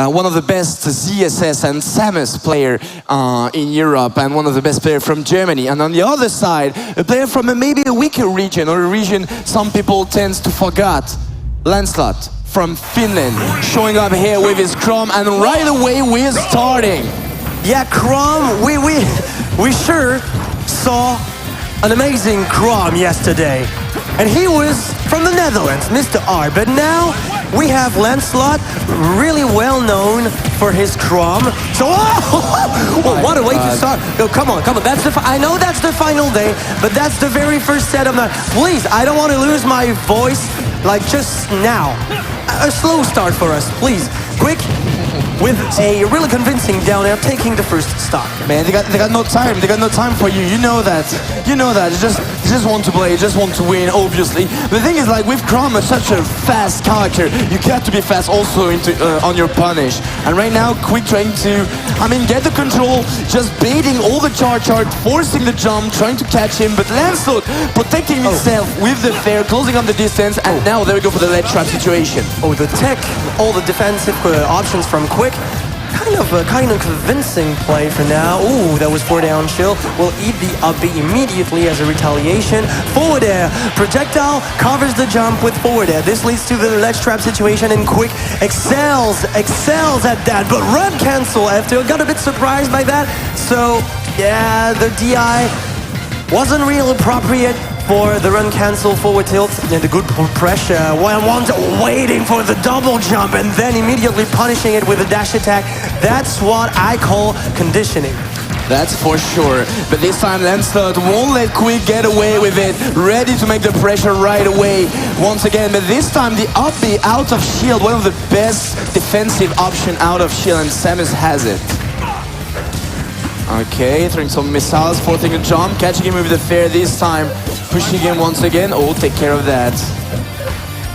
one of the best ZSS and Samus player in Europe, and one of the best player from Germany. And on the other side, a player from maybe a weaker region, or a region some people tend to forget, Lancelot from Finland, showing up here with his Chrom, and right away we're starting. Yeah, Chrom, we sure saw an amazing Chrom yesterday. And he was from the Netherlands, Mr. R. But now we have Lancelot, really well known for his Chrom. So, oh, what a way to start. Oh, come on. That's I know that's the final day, but that's the very first set of the... Please, I don't want to lose my voice like just now. A slow start for us, please. quiK, with a really convincing down air, taking the first stock. Man, they got no time. They got no time for you. You know that. You know that. They just want to play. They just want to win. Obviously, the thing is, like with Chrom, such a fast character, you got to be fast also on your punish. And right now, quiK trying to, get the control, just baiting all the charge, forcing the jump, trying to catch him. But Lancelot protecting himself with the fair, closing up the distance, and now there we go for the ledge trap situation. Oh, the tech, all the defensive options from quiK. Kind of convincing play for now. Ooh, that was 4 down chill. Will eat the up B immediately as a retaliation. Forward air. Projectile covers the jump with forward air. This leads to the ledge trap situation, and quiK excels at that. But run cancel after. Got a bit surprised by that. So, yeah, the DI wasn't real appropriate for the run cancel forward tilt, and the good pressure while waiting for the double jump and then immediately punishing it with a dash attack. That's what I call conditioning. That's for sure. But this time Lancelot won't let quiK get away with it. Ready to make the pressure right away once again. But this time the up B out of shield, one of the best defensive option out of shield, and Samus has it. Okay, throwing some missiles, forcing a jump, catching him with the fair this time. Pushing him once again. Oh, take care of that.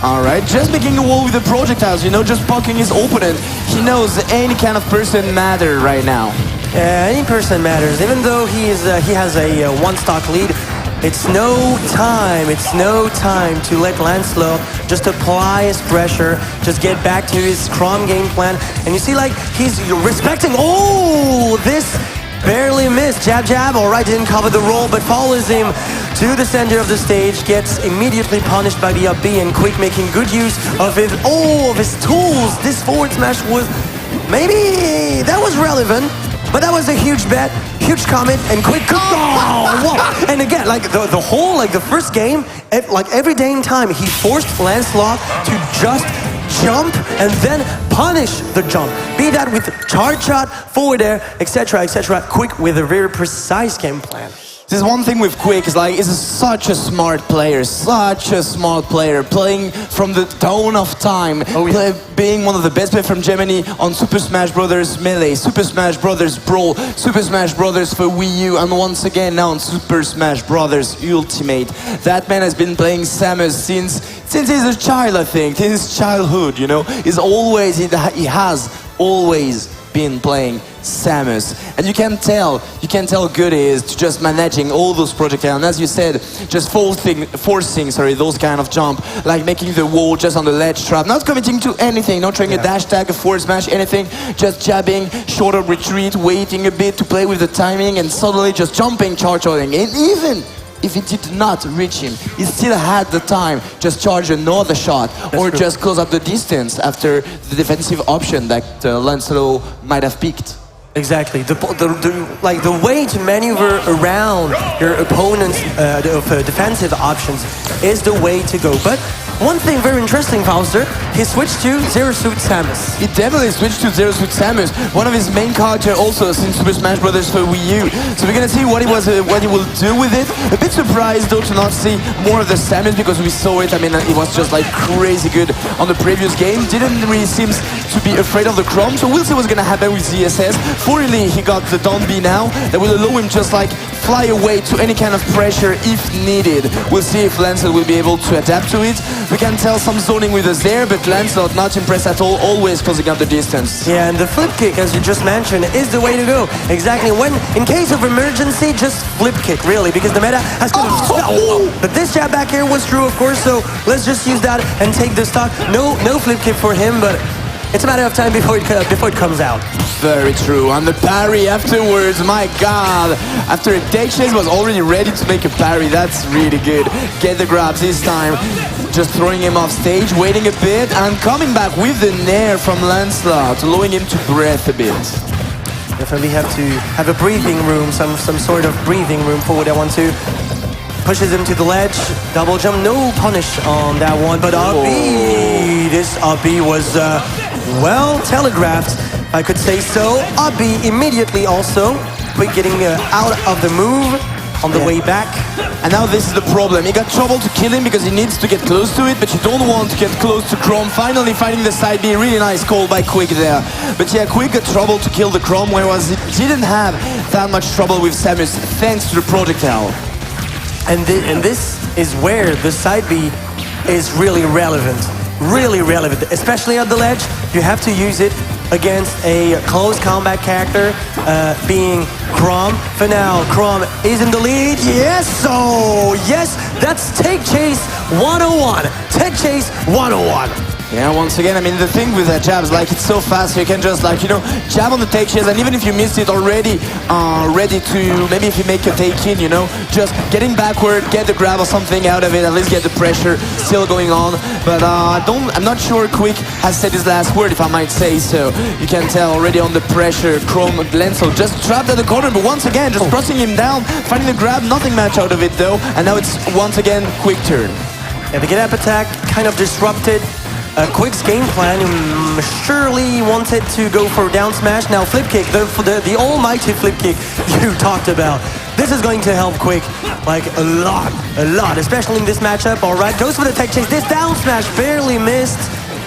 Alright, just making a wall with the projectiles, just poking his opponent. He knows any kind of person matters right now. Any person matters, even though he has a one stock lead. It's no time to let Lancelot just apply his pressure, just get back to his Chrom game plan. And you see, like, he's respecting, this barely missed, jab, alright, didn't cover the roll, but follows him to the center of the stage, gets immediately punished by the up B, and quiK making good use of his tools. This forward smash was, maybe, that was relevant, but that was a huge bet, huge comment, and quiK, and again, like the whole, like the first game, like every dang time, he forced Lancelot to just jump and then punish the jump. Be that with charge shot, forward air, etc., etc. quiK with a very precise game plan. This is one thing with quiK, is like, he's such a smart player, playing from the dawn of time, being one of the best players from Germany on Super Smash Bros. Melee, Super Smash Bros. Brawl, Super Smash Bros. For Wii U, and once again now on Super Smash Bros. Ultimate. That man has been playing Samus since he's a child, I think, since his childhood, he has always been playing Samus, and you can tell how good it is to just managing all those projectiles, and as you said, just forcing those kind of jump, like making the wall just on the ledge trap, not committing to anything, not trying a dash tag, a forward smash, anything, just jabbing, short of retreat, waiting a bit to play with the timing, and suddenly just jumping, charging, and even if it did not reach him, he still had the time just charge another shot. That's or true. Just close up the distance after the defensive option that Lancelot might have picked. Exactly. The way to maneuver around your opponent's defensive options is the way to go. But one thing very interesting, Fauster, he switched to Zero Suit Samus. He definitely switched to Zero Suit Samus, one of his main characters also since Super Smash Bros. For Wii U. So we're gonna see what he will do with it. A bit surprised though to not see more of the Samus, because we saw it. It was just like crazy good on the previous game. Didn't really seem to be afraid of the Chrom. So we'll see what's gonna happen with ZSS. Fortunately, he got the down B now. That will allow him just like fly away to any kind of pressure if needed. We'll see if Lancelot will be able to adapt to it. We can tell some zoning with us there, but Lancelot not impressed at all, always closing up the distance. Yeah, and the flip kick, as you just mentioned, is the way to go. Exactly. When, in case of emergency, just flip kick, really, because the meta has kind of... But this jab back here was true, of course, so let's just use that and take the stock. No flip kick for him, but It's a matter of time before it comes out. Very true. And the parry afterwards, my God. After a take chase was already ready to make a parry. That's really good. Get the grabs this time. Just throwing him off stage, waiting a bit, and coming back with the nair from Lancelot, allowing him to breathe a bit. Definitely have to have a breathing room, some sort of breathing room for what I want to. Pushes him to the ledge, double jump, no punish on that one, but Abi, this Abi was well telegraphed, I could say so. Abi immediately also, quick getting out of the move on the way back. And now this is the problem. He got trouble to kill him because he needs to get close to it, but you don't want to get close to Chrom. Finally finding the side B, really nice call by quiK there. But yeah, quiK got trouble to kill the Chrom, whereas he didn't have that much trouble with Samus, thanks to the projectile. And this is where the side B is really relevant. Really relevant, especially at the ledge. You have to use it against a close combat character, being Chrom. For now, Chrom is in the lead. Yes, so yes, that's Take Chase 101. Take Chase 101. Yeah, once again, I mean, the thing with that jab is like it's so fast, you can just like, you know, jab on the take chase, and even if you missed it already, ready to, maybe if you make a take in, you know, just getting backward, get the grab or something out of it, at least get the pressure still going on. But I'm not sure quiK has said his last word, if I might say so. You can tell already on the pressure, Chrom Lancelot just trapped at the corner, but once again, just pressing him down, finding the grab, nothing much out of it though, and now it's once again quiK turn. Yeah, the get-up attack kind of disrupted quiK's game plan. Surely wanted to go for down smash. Now flip kick, the almighty flip kick you talked about. This is going to help quiK like a lot, especially in this matchup. All right, goes for the tech chase. This down smash barely missed.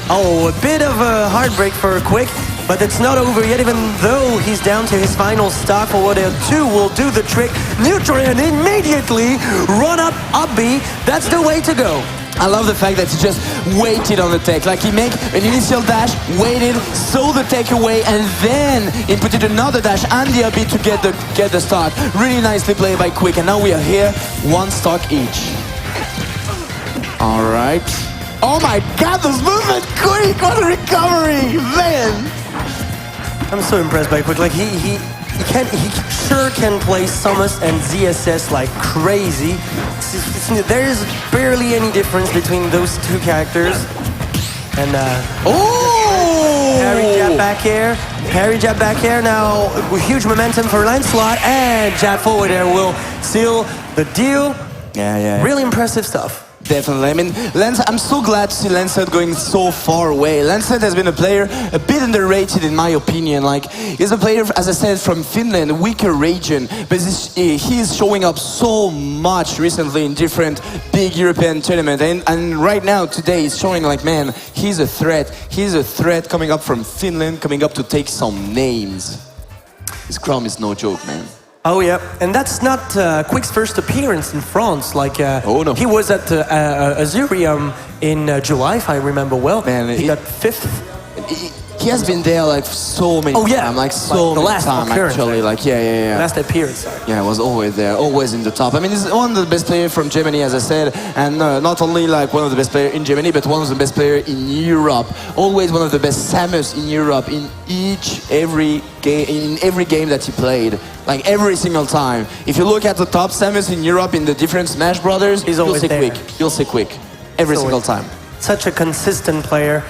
Oh, a bit of a heartbreak for quiK, but it's not over yet, even though he's down to his final stock. For what two will do the trick. Neutral and immediately run up B. That's the way to go. I love the fact that he just waited on the tech. Like he make an initial dash, waited, saw the tech away, and then inputted another dash and the B to get the stock. Really nicely played by quiK, and now we are here, one stock each. All right. Oh my God, this movement, quiK! What a recovery, man! I'm so impressed by quiK. Like he sure can play Samus and ZSS like crazy. There is barely any difference between those two characters. And parry jab back air, parry jab back air. Now huge momentum for Lancelot, and jab forward air will seal the deal. Yeah. Really impressive stuff. Definitely. I mean, I'm so glad to see Lancelot going so far away. Lancelot has been a player a bit underrated in my opinion. Like, he's a player, as I said, from Finland, a weaker region, but he is showing up so much recently in different big European tournaments. And right now, today, he's showing like, man, he's a threat. He's a threat coming up from Finland, coming up to take some names. His Chrom is no joke, man. Oh yeah, and that's not quiK's first appearance in France. Like, oh no, he was at Aubervilliers in July, if I remember well. Man, he got 5th. He has been there like so many times, like so many times actually. Like yeah. Last appearance. Yeah, was always there, always in the top. I mean, he's one of the best players from Germany, as I said, and not only like one of the best players in Germany, but one of the best players in Europe. Always one of the best Samus in Europe in every game that he played. Like every single time. If you look at the top Samus in Europe in the different Smash Brothers, you'll see quiK. You'll see quiK every single time. Such a consistent player.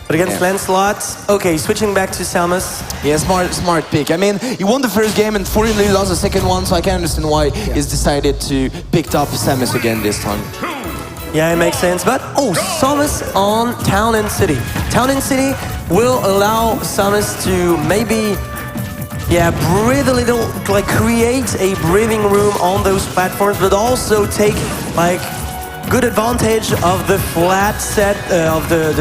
But against Lancelot, okay, switching back to Samus. Yeah, smart pick. I mean, he won the first game and fortunately lost the second one, so I can understand why he's decided to pick up Samus again this time. Yeah, it makes sense. But, Samus on Town and City. Town and City will allow Samus to maybe, breathe a little, like create a breathing room on those platforms, but also take, like, good advantage of the flat set, of the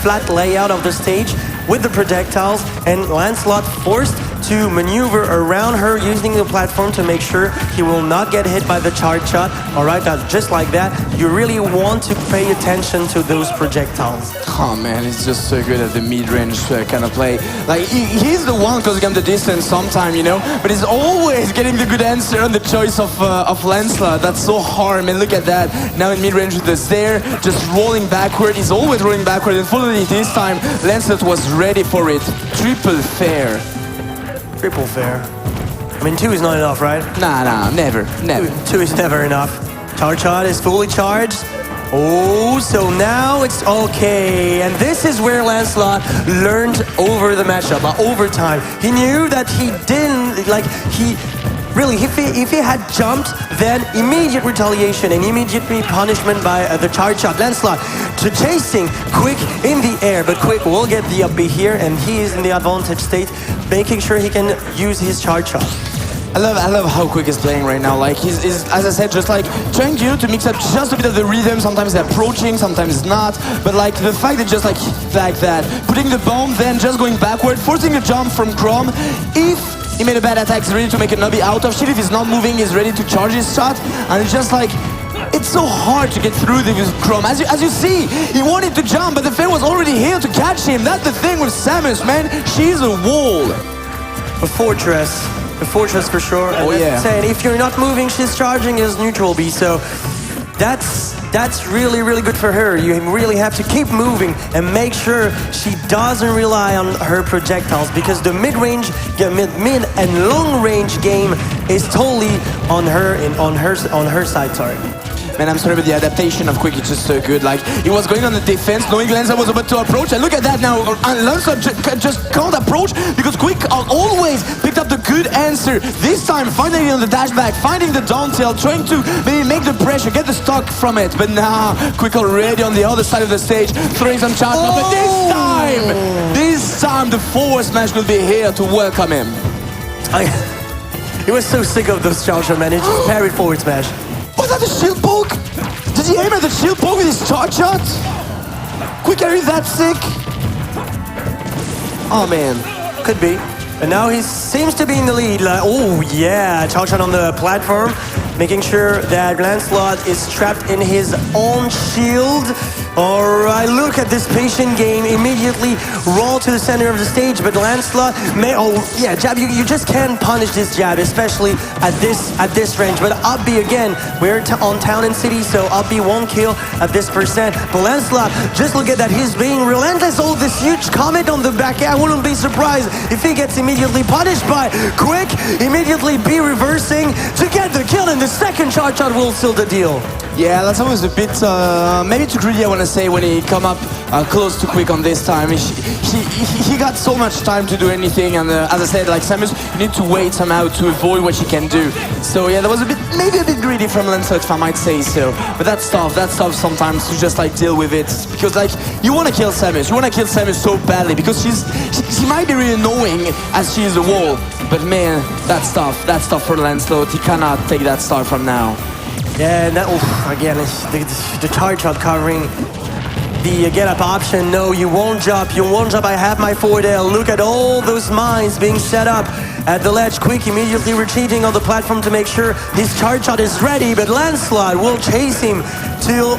flat layout of the stage with the projectiles, and Lancelot forced to maneuver around her using the platform to make sure he will not get hit by the charge shot. All right, now just like that, you really want to pay attention to those projectiles. Oh man, he's just so good at the mid-range kind of play. Like, he's the one closing up the distance sometime, you know, but he's always getting the good answer on the choice of Lancelot. That's so hard, man. Look at that. Now in mid-range with the Zaire, just rolling backward. He's always rolling backward. Unfortunately, this time, Lancelot was ready for it. Triple fair. Triple fair. I mean, 2 is not enough, right? Nah, never. 2 is never enough. Charge shot is fully charged. Oh, so now it's okay. And this is where Lancelot learned over the matchup, over time. He knew that he didn't, like, really, if he had jumped, then immediate retaliation and immediate punishment by the charge shot. Lancelot to chasing quiK in the air, but quiK will get the up B here, and he is in the advantage state, making sure he can use his charge shot. I love how quiK is playing right now. Like, he's as I said, just like trying to mix up just a bit of the rhythm. Sometimes approaching, sometimes not. But like the fact that just like that, putting the bomb, then just going backward, forcing a jump from Chrom. If he made a bad attack, he's ready to make a nubby out of shit. If he's not moving, he's ready to charge his shot. And it's just like, it's so hard to get through with Chrom. As you see, he wanted to jump, but the fair was already here to catch him. That's the thing with Samus, man. She's a wall. A fortress. The fortress for sure. And saying if you're not moving, she's charging as neutral B. So that's really, really good for her. You really have to keep moving and make sure she doesn't rely on her projectiles, because the mid-range, mid and long-range game is totally on her side. Sorry. Man, I'm sorry, but the adaptation of quiK is just so good. Like, he was going on the defense, knowing Lancelot was about to approach, and look at that now. Lancelot just can't approach because quiK always picked up the good answer. This time, finally on the dashback, finding the down tail, trying to maybe make the pressure, get the stock from it. But now, quiK already on the other side of the stage, throwing some charge. But this time, the forward smash will be here to welcome him. He was so sick of those charge shot, man. He just parried forward smash. Was that a shield poke? Did he aim at the shield poke with his charge shot? quiK, are you that sick? Oh man. Could be. And now he seems to be in the lead. Like, oh yeah, charge shot on the platform, making sure that Lancelot is trapped in his own shield. All right, look at this patient game. Immediately roll to the center of the stage, but Lancelot jab. You just can't punish this jab, especially at this range. But up B again, we're on Town and City, so up B won't kill at this percent. But Lancelot, just look at that. He's being relentless. Oh, this huge comet on the back. I wouldn't be surprised if he gets immediately punished by quiK. Immediately B reversing to get the kill, and the second charge shot will seal the deal. Yeah, that's always a bit, maybe too greedy, I want to say, when he come up close to quiK on this time. He got so much time to do anything, and as I said, like Samus, you need to wait somehow to avoid what she can do. So yeah, that was maybe a bit greedy from Lancelot, if I might say so. But that's tough sometimes to just like deal with it. Because like, you want to kill Samus, so badly, because she might be really annoying as she is a wall. But man, that's tough for Lancelot. He cannot take that start from now. Yeah, and that, again, the charge shot covering the get up option. No, you won't jump. I have my forward air. Look at all those mines being set up at the ledge. quiK immediately retreating on the platform to make sure his charge shot is ready, but Lancelot will chase him to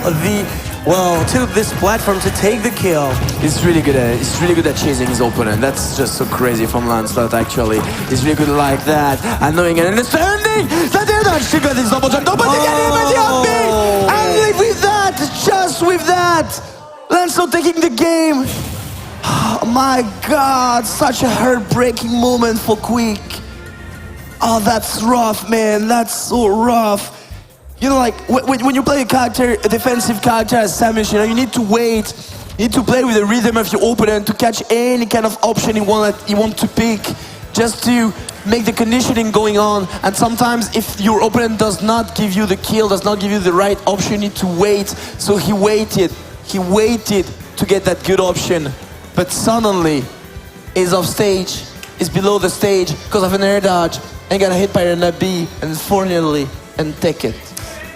this platform to take the kill. He's really good at chasing his opponent. That's just so crazy from Lancelot, actually. He's really good like that, and knowing and understanding that they're not still got this double jump, but they get him at the up B! And with that, just with that, Lancelot taking the game. Oh my God, such a heartbreaking moment for quiK. Oh, that's rough, man. That's so rough. You know, like, when you play a defensive character as Samus, you know, you need to wait. You need to play with the rhythm of your opponent to catch any kind of option you want to pick, just to make the conditioning going on. And sometimes if your opponent does not give you the kill, does not give you the right option, you need to wait. So he waited to get that good option. But suddenly, is off stage, is below the stage because of an air dodge, and got hit by an up B, and unfortunately, and take it.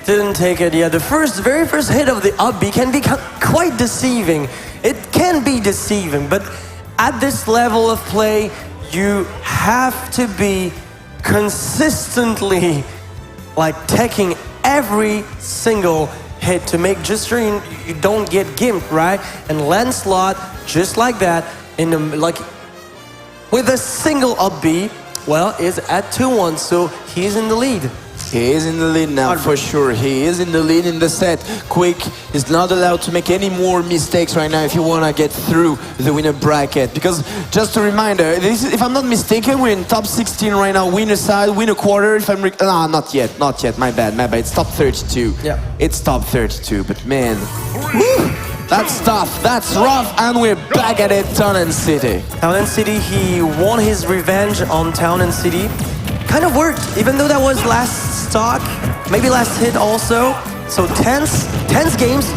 Didn't take it, yeah. The very first hit of the up B can be quite deceiving. It can be deceiving, but at this level of play, you have to be consistently like taking every single hit to make just sure you don't get gimped, right? And Lancelot, just like that, in the, like with a single up B, well, is at 2-1, so he's in the lead. He is in the lead now, for sure. He is in the lead in the set. quiK is not allowed to make any more mistakes right now if you want to get through the winner bracket. Because, just a reminder, this is, if I'm not mistaken, we're in top 16 right now. Winner side, winner quarter, if I'm... No, not yet, my bad. It's top 32. Yeah. It's top 32, but man... Woo! That's tough, that's rough, and we're back at it, Town and City. Town and City, he won his revenge on Town and City. Kind of worked, even though that was last stock, maybe last hit also. So tense games,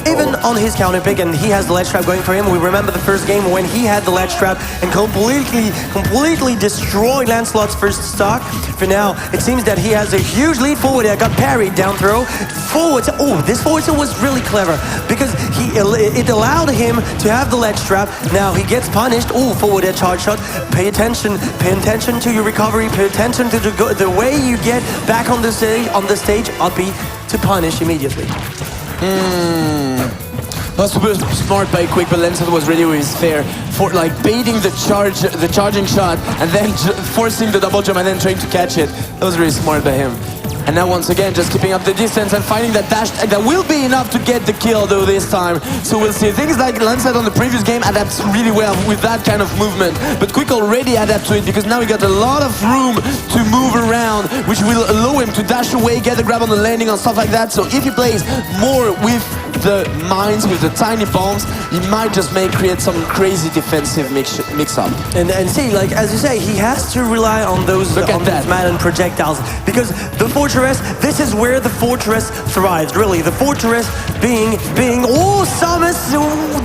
even on his counter pick, and he has the ledge trap going for him. We remember the first game when he had the ledge trap and completely destroyed Lancelot's first stock. For now, it seems that he has a huge lead forward. I got parried, down throw. Forward, oh, this forward was really clever because it allowed him to have the ledge trap. Now he gets punished. Oh, forward air charge shot. Pay attention to your recovery. Pay attention to the way you get back on the stage, up B, to punish immediately. That's super smart by quiK, but Lancelot was ready with his fair for like baiting the charging shot and then forcing the double jump and then trying to catch it. That was really smart by him. And now once again, just keeping up the distance and finding that dash that will be enough to get the kill though this time. So we'll see. Things like Lancelot on the previous game adapts really well with that kind of movement. But quiK already adapts to it because now he got a lot of room to move around, which will allow him to dash away, get the grab on the landing and stuff like that. So if he plays more with the mines, with the tiny bombs, he might just create some crazy defensive mix-up. And see, like as you say, he has to rely on those Madden projectiles because the fortress, this is where the fortress thrives, really. The fortress being oh, Samus,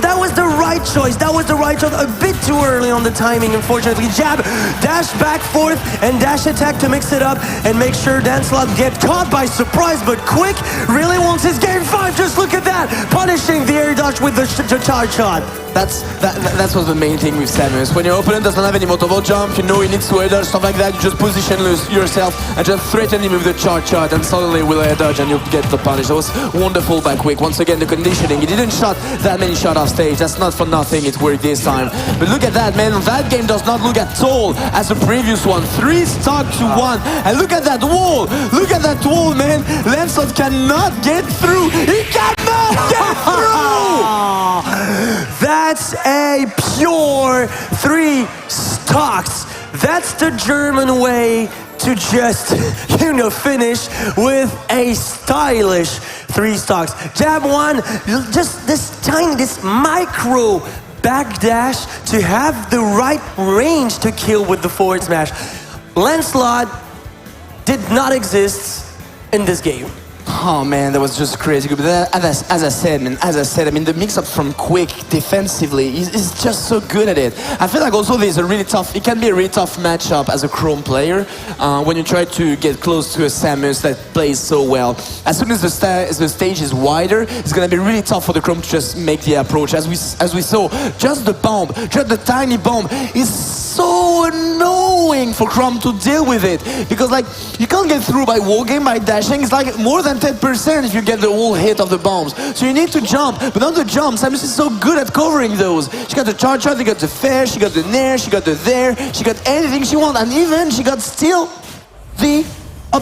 that was the right choice. That was the right choice. A bit too early on the timing, unfortunately. Jab, dash back, forth, and dash attack to mix it up and make sure Lancelot get caught by surprise. But quiK really wants his game 5. Just look at that, punishing the air dodge with the charge shot. That's what's the main thing with Samus. When your opponent doesn't have any multiple jump, you know he needs to air dodge, stuff like that, you just position yourself and just threaten him with the charge shot and suddenly will air dodge and you'll get the punish. That was wonderful by quiK. Once again, the conditioning. He didn't shot that many shots off stage. That's not for nothing. It worked this time. But look at that, man. That game does not look at all as the previous one. 3 stock to 1. And look at that wall. Look at that wall, man. Lancelot cannot get through. He cannot get through! That's a pure 3 stocks. That's the German way to just, you know, finish with a stylish 3 stocks. Jab 1, just this micro backdash to have the right range to kill with the forward smash. Lancelot did not exist in this game. Oh man, that was just crazy good. But as I said, I mean, the mix-up from quiK defensively is just so good at it. I feel like also there's it can be a really tough matchup as a Chrom player when you try to get close to a Samus that plays so well. As soon as the stage is wider, it's gonna be really tough for the Chrom to just make the approach. As we saw, just the bomb, just the tiny bomb is so annoying for Chrom to deal with it because like you can't get through by wall game by dashing. It's like more than 10% if you get the whole hit of the bombs. So you need to jump, but on the jump, Samus is so good at covering those. She got the charge shot, she got the fair, she got the nair, she got the there, she got anything she wants, and even she got still the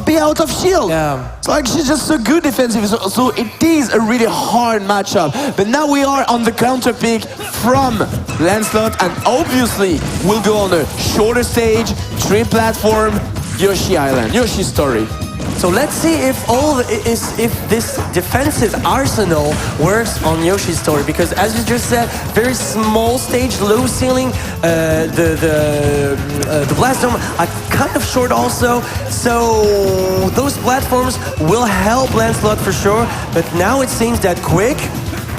be out of shield. Yeah. So like she's just so good defensive. So it is a really hard matchup. But now we are on the counter pick from Lancelot, and obviously we'll go on a shorter stage, 3 platform, Yoshi Island, Yoshi story. So let's see if this defensive arsenal works on Yoshi's story, because as you just said, very small stage, low ceiling, the blast dome are kind of short also, so those platforms will help Lancelot for sure. But now it seems that quiK,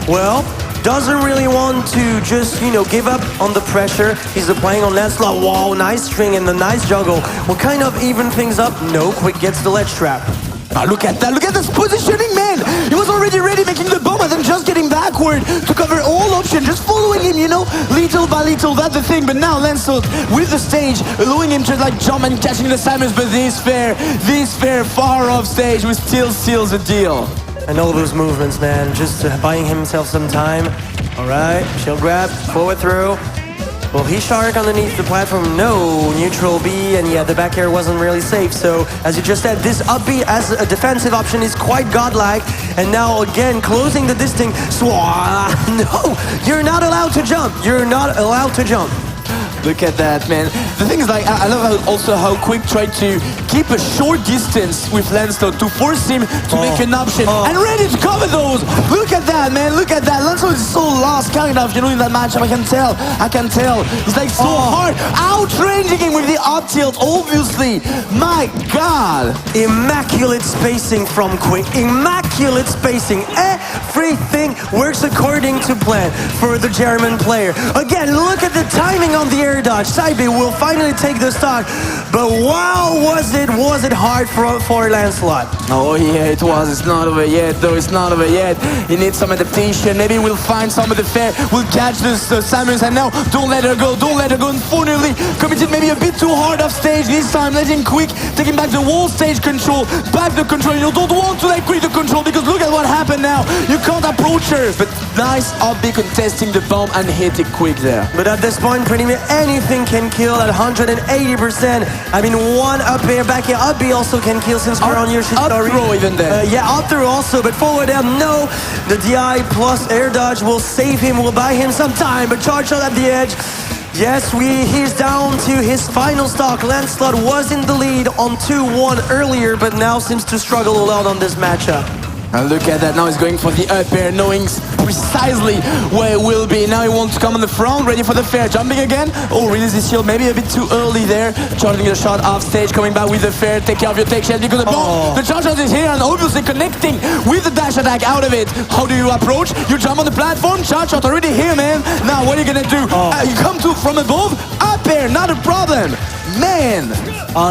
well, doesn't really want to just, you know, give up on the pressure. He's applying on Lancelot. Wow, nice string and the nice juggle will kind of even things up. No, quiK gets the ledge trap. Look at that, look at this positioning, man! He was already ready making the bomb, and then just getting backward to cover all options, just following him, you know, little by little, that's the thing. But now Lancelot with the stage, allowing him to like jump and catching the Samus, but this fair far off stage, we still seals the deal. And all those movements, man, just buying himself some time. All right, shield grab, forward throw. Well, he shark underneath the platform, no, neutral B, and yeah, the back air wasn't really safe. So, as you just said, this up B as a defensive option is quite godlike. And now, again, closing the distance. No, you're not allowed to jump. You're not allowed to jump. Look at that, man. The thing is, like, I love also how quiK tried to keep a short distance with Lancelot to force him to make an option and ready to cover those. Look at that, man. Look at that. Lancelot is so lost, kind of, you know, in that matchup. I can tell. He's like so hard, outranging him with the up tilt, obviously. My God. Immaculate spacing from quiK. Immaculate spacing. Everything works according to plan for the German player. Again, look at the timing on the air dodge. Side B will finally take the stock, but wow, was it hard for Lancelot. Oh yeah, it was. It's not over yet, though. It's not over yet. He needs some adaptation. Maybe we'll find some of the fair. We'll catch this Samus, and now don't let her go. Don't let her go. Unfortunately, committed maybe a bit too hard off stage this time. Letting quiK taking back the wall stage control, back the control. You don't want to let quiK the control because look at what happened now. You can't approach her. But nice up B contesting the bomb and hit it quick there. But at this point, pretty much anything can kill at 180%. I mean, one up air, back air, up B also can kill since we're on your shit story. Up throw even there. Yeah, up throw also, but forward air, no. The DI plus air dodge will save him, will buy him some time, but charge shot at the edge. Yes, he's down to his final stock. Lancelot was in the lead on 2-1 earlier, but now seems to struggle a lot on this matchup. And look at that, now he's going for the up air, knowing precisely where it will be. Now he wants to come on the front, ready for the fair. Jumping again. Oh, release his shield, maybe a bit too early there. Charging the shot off stage, coming back with the fair. Take care of your tech shield because the bomb. The charge shot is here and obviously connecting with the dash attack out of it. How do you approach? You jump on the platform, charge shot already here, man. Now what are you gonna do? You come to from above, up air, not a problem. Man.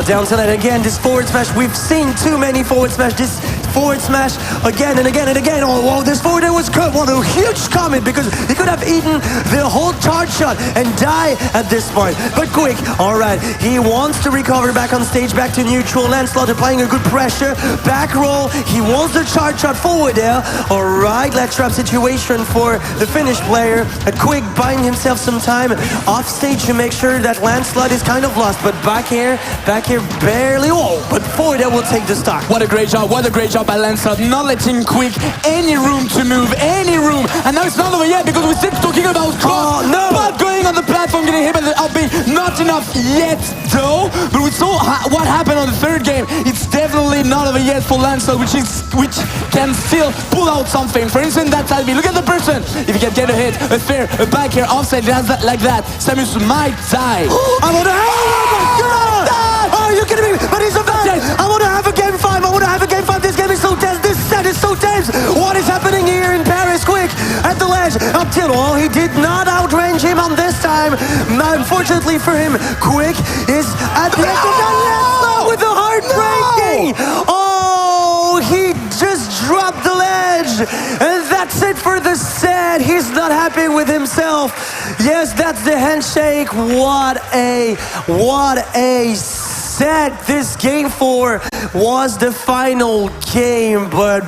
Down to that again, this forward smash. We've seen too many forward smash. This forward smash again and again and again. Oh, wow, this forward air was good. What a huge comment because he could have eaten the whole charge shot and die at this point. But quiK, all right, he wants to recover back on stage, back to neutral. Lancelot applying a good pressure. Back roll, he wants the charge shot forward air. All right, let's trap situation for the Finnish player. And quiK buying himself some time off stage to make sure that Lancelot is kind of lost. But back here barely. Oh, but forward air will take the stock. What a great job by Lancelot, not letting quiK any room to move, any room. And now it's not over yet because we're still talking about Chrom. No. But going on the platform, getting hit by the up B, not enough yet though. But we saw what happened on the third game. It's definitely not over yet for Lancelot, which can still pull out something. For instance, that side B, look at the person. If you can get a hit, a fair, a back air, offside, like that, Samus might die. I want to oh, you kidding me? But he's a bad. I want to have a game 5. I want to have a game 5. This game is so tense. This set is so tense. What is happening here in Paris? quiK at the ledge. Up till he did not outrange him on this time. Unfortunately for him, quiK is at the edge of the Lancelot with a heartbreaking. Oh, he just dropped the ledge. And that's it for the set. He's not happy with himself. Yes, that's the handshake. What a set. This game 4 was the final game, but